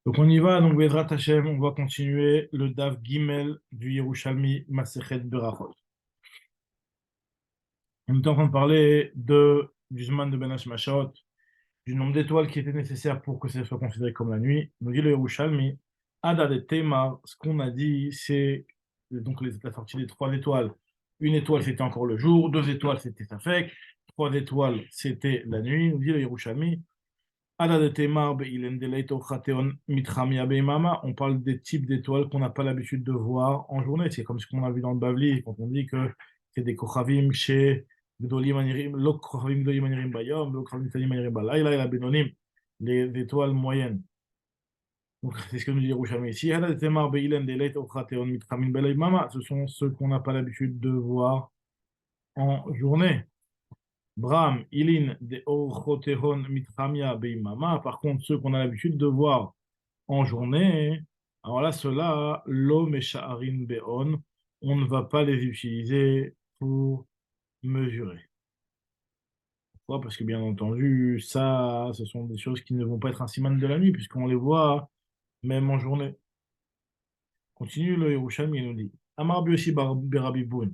Donc on y va, donc Bezrat Hashem, on va continuer le Daf Gimel du Yerushalmi Masechet Berachot. On est en train de parler du Zman de Ben Hashmashot, du nombre d'étoiles qui étaient nécessaires pour que ça soit considéré comme la nuit. Nous dit le Yerushalmi, Ada de Temar, ce qu'on a dit, c'est donc la sortie des 3 étoiles. Une étoile, c'était encore le jour, 2 étoiles, c'était Safek, 3 étoiles, c'était la nuit. Nous dit le Yerushalmi, on parle des types d'étoiles qu'on n'a pas l'habitude de voir en journée. C'est comme ce qu'on a vu dans le Bavli, quand on dit que c'est des kochavim chez Gdolim Anirim, lo kochavim Gdolim Anirim Bayom, lo kochavim Gdolim Anirim Balayla, et la Benonim, les étoiles moyennes. Donc, c'est ce que nous dit Yerushalmi ici. Ce sont ceux qu'on n'a pas l'habitude de voir en journée. Bram, Ilin, de Orchotehon, Mitramia, Beimama. Par contre, ceux qu'on a l'habitude de voir en journée, alors là, ceux-là, Lo Mesha'arin Be'on, on ne va pas les utiliser pour mesurer. Pourquoi? Parce que bien entendu, ça, ce sont des choses qui ne vont pas être un siman de la nuit, puisqu'on les voit même en journée. Continue le Yerushalmi, il nous dit. Amar Bioshi Berabiboun.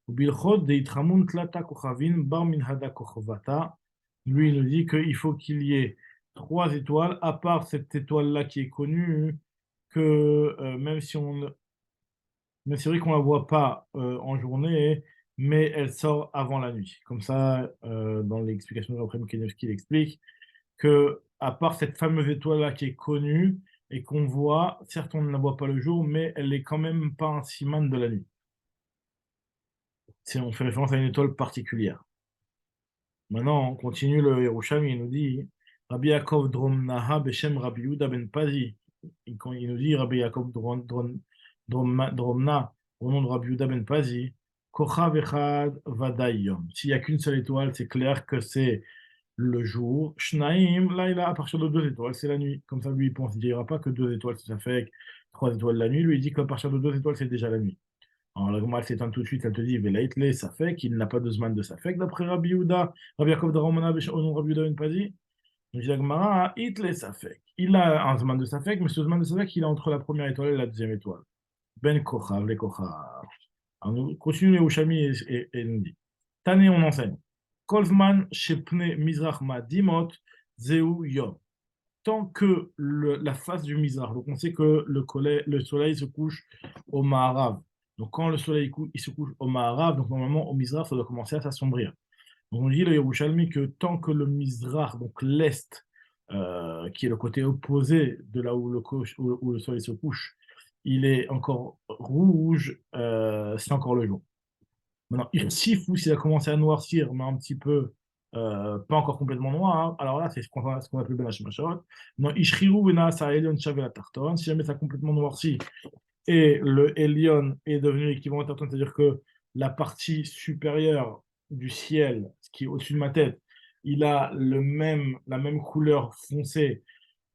Bilchot de Itramun Tlata Kochavin Bar Minhada Kochovata. Lui, il nous dit qu'il faut qu'il y ait 3 étoiles, à part cette étoile-là qui est connue, que même si mais c'est vrai qu'on la voit pas en journée, mais elle sort avant la nuit. Comme ça, dans l'explication de Raphaël Kenevski, il explique que à part cette fameuse étoile-là qui est connue et qu'on voit, certes on ne la voit pas le jour, mais elle est quand même pas un siman de la nuit. On fait référence à une étoile particulière. Maintenant, on continue le Yerushalmi, il nous dit Rabbi Yaakov Dromnaha Beshem Rabbi Yehuda ben Pazi. Il nous dit Rabbi Yaakov Dromna, au nom de Rabbi Yehuda ben Pazi, Kochav Echad Vadayom. S'il n'y a qu'une seule étoile, c'est clair que c'est le jour. Shnaim, là, il a à partir de 2 étoiles, c'est la nuit. Comme ça, lui, il pense, il ne dira pas que 2 étoiles, ça fait 3 étoiles la nuit. Lui, il dit qu'à partir de 2 étoiles, c'est déjà la nuit. Alors, la Gemara s'étend tout de suite, elle te dit, Veleitle, Safek, il n'a pas de Zman de Safek, d'après Rabbi Yehuda, Rabbi Yaakov de Romana, au nom de Rabbi Yehuda ben Pazi. Donc, dit la Gemara, Itle Safek. Il a un Zman de Safek, mais ce Zman de Safek, il est entre la première étoile et la deuxième étoile. Ben Kochav, les Kochav. Alors, nous continuons Yerushalmi et nous dit, Tane, on enseigne. Kolzman, Shepne, Mizrach, Dimot, Zeu, Yom. Tant que la face du Mizrach, donc on sait que le soleil se couche au Maharav. Donc quand le soleil il se couche au Maharav, donc normalement au Mizrach, ça doit commencer à s'assombrir. Donc on dit le Yerushalmi que tant que le Mizrach, donc l'Est, qui est le côté opposé de là où le soleil se couche, il est encore rouge, c'est encore le jour. Maintenant, Irsifou, s'il a commencé à noircir, mais un petit peu, pas encore complètement noir, hein, alors là, c'est ce qu'on appelle Ben Hashemashot. Non, Ishriru Bena Sa Elion Shavel Tarton, si jamais ça a complètement noirci et le Elion est devenu équivalent à Tarton, c'est-à-dire que la partie supérieure du ciel, ce qui est au-dessus de ma tête, il a la même couleur foncée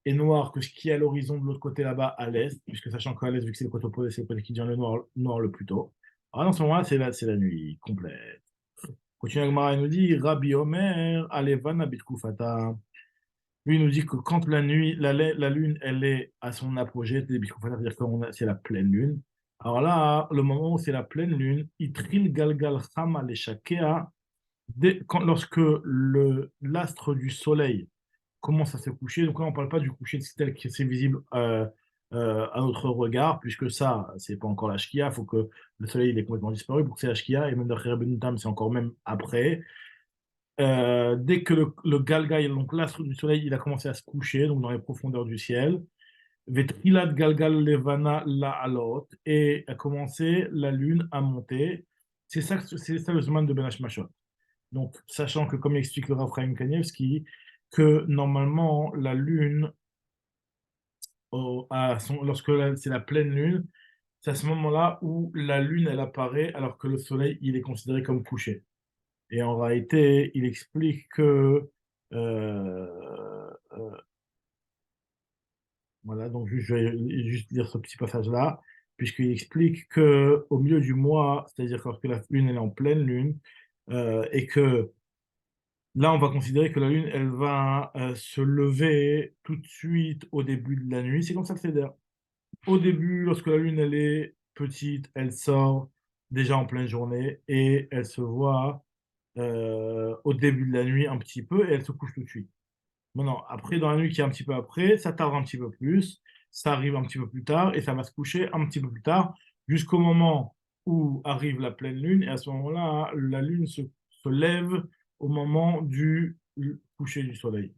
et noire que ce qui est à l'horizon de l'autre côté là-bas à l'est, puisque sachant qu'à l'est, vu que c'est le côté opposé, c'est le côté qui devient le noir le plus tôt. Alors dans ce moment-là, c'est la nuit complète. Continue Agmara, il nous dit Rabbi Omer, Alevan Abitkufata. Lui, il nous dit que quand la nuit, la lune, elle est à son apogée, c'est-à-dire que c'est la pleine lune. Alors là, le moment où c'est la pleine lune, Itril Galgal Chama Leshakea, lorsque l'astre du soleil commence à se coucher. Donc là, on ne parle pas du coucher tel que c'est visible à notre regard, puisque ça, c'est pas encore la Shkia. Il faut que le soleil il est complètement disparu pour que c'est la Shkia. Et même d'après Rabbeinu Tam, c'est encore même après. Dès que le Galgal, donc l'astre du soleil, il a commencé à se coucher, donc dans les profondeurs du ciel, Vetrilat Galgal Levana la alot, et a commencé la lune à monter. C'est ça le Zman de Ben Hashmashot. Donc, sachant que, comme explique le Rav Chaim Kanievski, que normalement, la lune, lorsque c'est la pleine lune, c'est à ce moment-là où la lune, elle apparaît alors que le soleil, il est considéré comme couché. Et en réalité, il explique que, voilà, donc je vais juste lire ce petit passage-là, puisqu'il explique que au milieu du mois, c'est-à-dire lorsque la lune elle est en pleine lune, et que Là, on va considérer que la lune, elle va se lever tout de suite au début de la nuit. C'est comme ça que c'est d'ailleurs. Au début, lorsque la lune, elle est petite, elle sort déjà en pleine journée et elle se voit au début de la nuit un petit peu et elle se couche tout de suite. Maintenant, après, dans la nuit qui est un petit peu après, ça tarde un petit peu plus, ça arrive un petit peu plus tard et ça va se coucher un petit peu plus tard jusqu'au moment où arrive la pleine lune et à ce moment-là, la lune se lève au moment du coucher du soleil.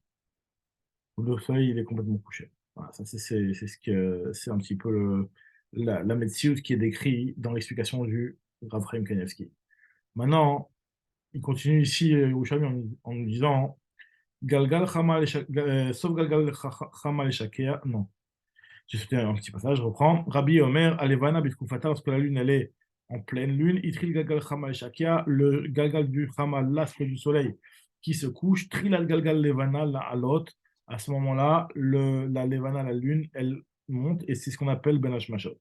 Où le soleil il est complètement couché. Voilà, ça c'est ce que c'est un petit peu la médecine qui est décrit dans l'explication du Rav Chaim Kanievski. Maintenant, il continue ici au Shami en nous disant Galgal Chama sauf Galgal Chama le Shakea. Non, j'ai sauté un petit passage, je reprends. Rabbi Omer, Alevana Bitkufata, lorsque la lune elle est en pleine lune, Itril Galgal Chama le Shakea, le Galgal du Chama, l'astre du soleil qui se couche, Trilal Galgal Levana, la Alot. À ce moment-là, la Levana, la lune, elle monte et c'est ce qu'on appelle Ben Hashmashot.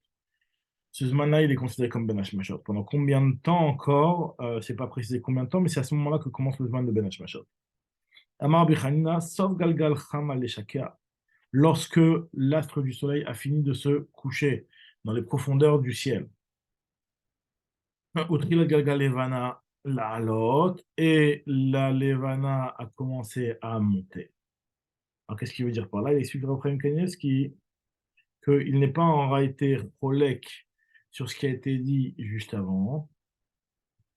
Ce Zman-là, il est considéré comme Ben Hashmashot. Pendant combien de temps encore, c'est pas précisé combien de temps, mais c'est à ce moment-là que commence le Zman de Ben Hashmashot. Amar Bichanina, sauf Galgal Chama le Shakea, lorsque l'astre du soleil a fini de se coucher dans les profondeurs du ciel. Utrila Galgal Levana la Alot, et la Levana a commencé à monter. Alors, qu'est-ce qu'il veut dire par là? Il explique après Kanievski qu'il n'est pas en réalité rolek sur ce qui a été dit juste avant.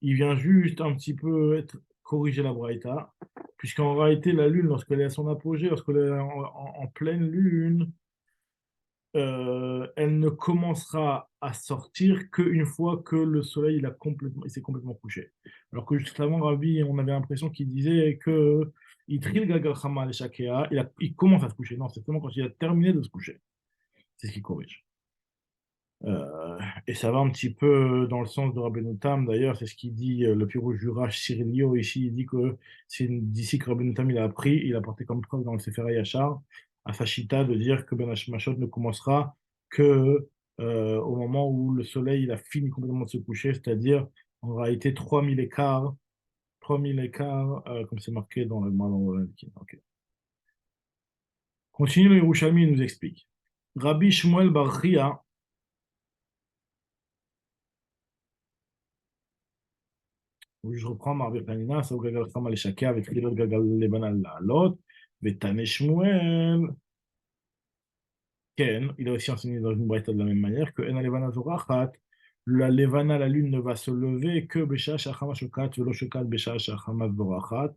Il vient juste un petit peu corriger la braïta, puisqu'en réalité, la lune, lorsqu'elle est à son apogée, lorsqu'elle est en pleine lune, elle ne commencera à sortir qu'une fois que le soleil il s'est complètement couché. Alors que juste avant, Rabbi, on avait l'impression qu'il disait que il tril gagal chama le shakea, il commence à se coucher. Non, c'est seulement quand il a terminé de se coucher. C'est ce qui corrige. Et ça va un petit peu dans le sens de Rabbeinu Tam, d'ailleurs, c'est ce qu'il dit le Pirouche Jurash Cyrilio ici, il dit que c'est d'ici que Rabbeinu Tam il a appris, il a porté comme preuve dans le Sefer Yachar, à Fashita, de dire que Ben Hashmashot ne commencera que au moment où le soleil il a fini complètement de se coucher, c'est-à-dire en réalité 3000 écarts, comme c'est marqué dans le Ok. Continue le Yerushalmi, il nous explique. Rabbi Shmuel Bar Chia, oui, je reprends Marvi Panina, ça Gagal Chama le Shakea avec Rilot Gagal Lebanan la Lot, Vetane Shmuel, Ken, il a aussi enseigné dans une braïta de la même manière que Ena Levana Zorachat, la Levana, la lune ne va se lever que Besha Shachama Shokat, Velo Shokat Besha Shachama Zorachat,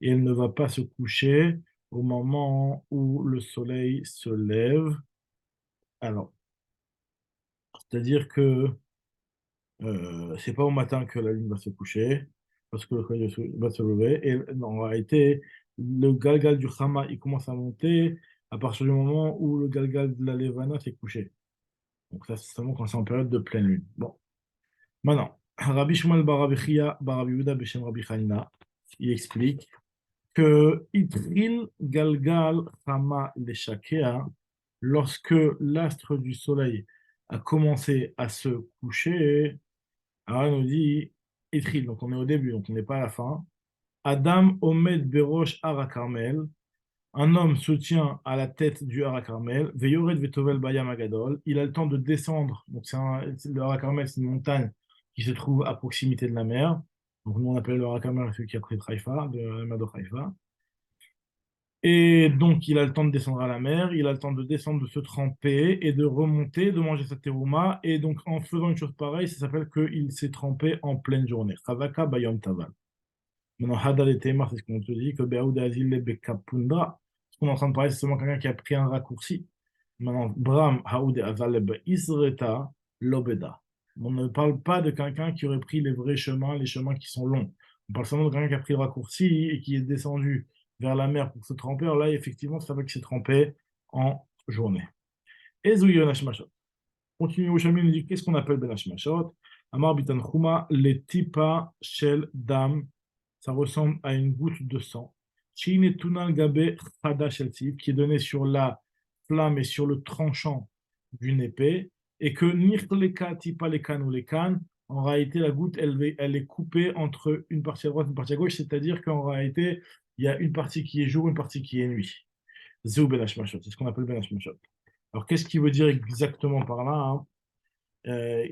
et elle ne va pas se coucher au moment où le soleil se lève. Alors, c'est-à-dire que c'est pas au matin que la lune va se coucher, parce que le soleil va se lever. Et en réalité, le galgal du Hama, il commence à monter à partir du moment où le galgal de la Levana s'est couché. Donc ça, c'est seulement quand c'est en période de pleine lune. Bon, maintenant, Rabbi Shmuel Barabi Chia, Barabi Yehuda Beshem Rabbi Hanina, il explique que Itril Galgal Hama Leshakea, lorsque l'astre du soleil a commencé à se coucher, alors, il nous dit Itril, donc on est au début, donc on n'est pas à la fin. Adam Omed Berosh Ara Carmel, un homme se tient à la tête du Hara Carmel, Veyored Vetovel Bayam Agadol, il a le temps de descendre, donc le Hara Carmel, c'est une montagne qui se trouve à proximité de la mer. Donc nous on appelle le Hara Carmel celui qui est près de Haïfa, de la mer de Haïfa. Et donc, il a le temps de descendre à la mer, il a le temps de descendre, de se tremper et de remonter, de manger sa terouma. Et donc, en faisant une chose pareille, ça s'appelle qu'il s'est trempé en pleine journée. Chavaka bayom taval. Maintenant, Hadal et Temar, c'est ce qu'on te dit, que Beaoud Azil le Bekapundra. Ce qu'on est en train de parler, c'est seulement quelqu'un qui a pris un raccourci. Maintenant, Bram, Haoud Azal Isreta, Lobeda. On ne parle pas de quelqu'un qui aurait pris les vrais chemins, les chemins qui sont longs. On parle seulement de quelqu'un qui a pris le raccourci et qui est descendu vers la mer pour se tremper. Alors là, effectivement, ça va qu'il s'est trempé en journée. Et Zouyon Hashmashot. Continue au Shami, nous dit qu'est-ce qu'on appelle Ben Hashmashot? Amar Bitan Chuma, les tipa shel dam, ça ressemble à une goutte de sang. Chine Tunal Gabe Chada shel tiv, qui est donné sur la flamme et sur le tranchant d'une épée, et que Nirleka tipa lekan ou lekan, en réalité, la goutte, elle est coupée entre une partie à droite et une partie à gauche, c'est-à-dire qu'en réalité, il y a une partie qui est jour, une partie qui est nuit. Zéou Ben Hashmashot, c'est ce qu'on appelle Ben Hashmashot. Alors, qu'est-ce qu'il veut dire exactement par là, hein?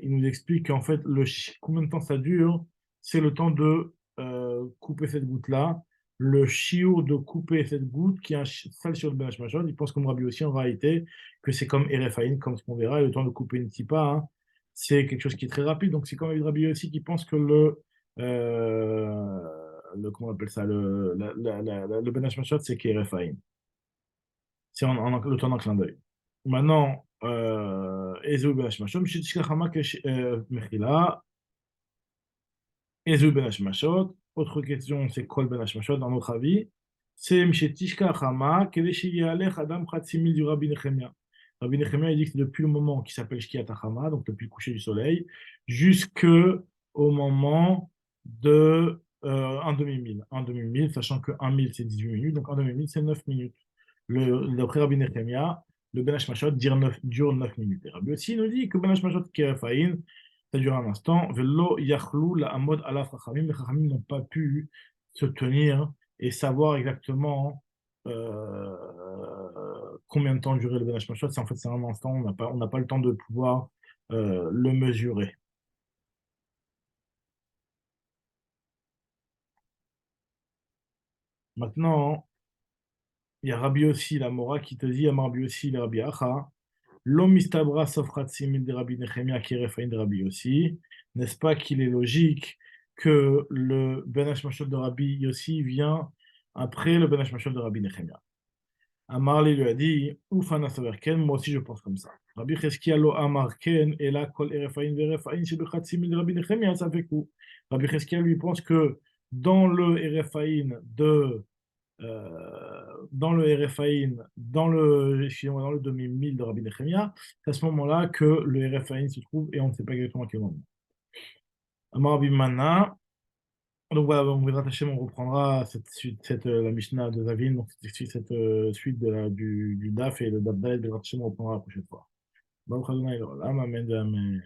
Il nous explique qu'en fait, combien de temps ça dure, c'est le temps de couper cette goutte-là. Le chiour de couper cette goutte, qui est un sale chiour de Ben Hashmashot, il pense comme Rabbi aussi en réalité que c'est comme Erefaïn, comme ce qu'on verra, et le temps de couper une tipa, hein, c'est quelque chose qui est très rapide. Donc c'est comme Rabbi aussi qui pense que comment on appelle ça, le Ben Hashmashot, c'est qu'Erefaïn. C'est le temps d'un clin d'œil. Maintenant, Ezeu ben Hashmashot, Mishitishka Chama Mechila, Ezeu ben Hashmashot. Autre question, c'est Kol ben Hashmashot, dans notre avis. C'est Mishitishka Chama, Kedeshi Yalech Adam Khatsimil du Rabbi Nechemia. Rabbi Nechemia, il dit que c'est depuis le moment qui s'appelle Shkiat HaChama, donc depuis le coucher du soleil, jusqu'au moment de un demi-mille. Un demi-mille, sachant que un mille c'est 18 minutes, donc un demi-mille c'est 9 minutes. D'après Rabbi Nechemia, le Ben Hashmashot dure 9 minutes. Et Rabbi aussi nous dit que Ben Hashmashot Kerefaïn, ça dure un instant. Velo Yachlou la Amod Alaf Chachamim. Les Chachamim n'ont pas pu se tenir et savoir exactement combien de temps durait le Ben Hashmashot. En fait, c'est un instant, on n'a pas le temps de pouvoir le mesurer. Maintenant, il y a Rabbi aussi, la Mora, qui te dit, Rabbi aussi, le Rabbi Acha. L'homme istabra sofrat simil de Rabbi Nechemia qui refaïn de Rabbi Yossi. N'est-ce pas qu'il est logique que le Ben Hashmashot de Rabbi Yossi vient après le Ben Hashmashot de Rabbi Nechemia? Amarli lui a dit, Oufana Saverken, moi aussi je pense comme ça. Rabbi Cheskia lo Amarken, et là, Kol Erefaïn Verefaïn, chez Bechat Simil de Rabbi Nechemia, ça fait coup. Rabbi Cheskia lui pense que dans le Erefaïn dans le RFAIN, dans le demi-mille de Rabbi Nechemia, c'est à ce moment-là que le RFAIN se trouve et on ne sait pas exactement à quel moment. Amar Rabbi Mana, donc voilà, on verra on reprendra cette suite, la Mishnah de Zavin, donc cette suite du DAF et le DAF Dalet, on reprendra la prochaine fois. Baruch Adonai L'Olam, Amen, Amen.